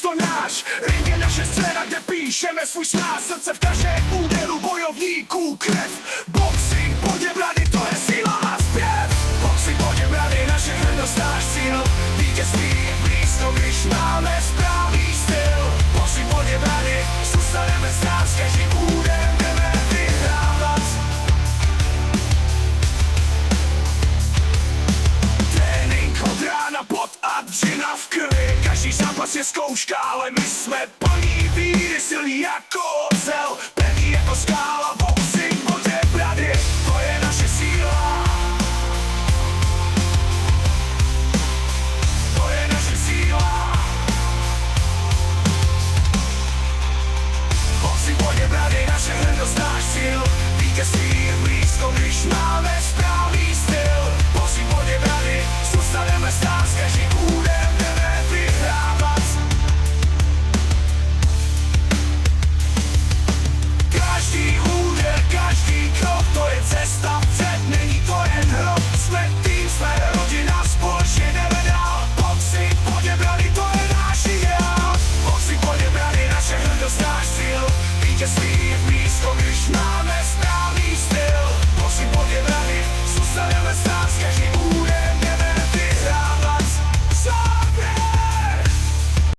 to náš. Ring je naše scéna, kde píšeme svůj snáz. Srdce v každém úderu bojovníků krev. Boxing Poděbrady, to je síla a zpěv. Boxing Poděbrady, naše hrdost, náš cíl. Vítězství je blízko, když máme správný styl. Boxing Poděbrady, zůstaneme s nás, každým úderem jdeme vyhrávat. Trénink od rána, pot a dřina v krvi. Každý zápas je zkouška, ale my jsme plní víry, silní jako ozel, pevný jako skála.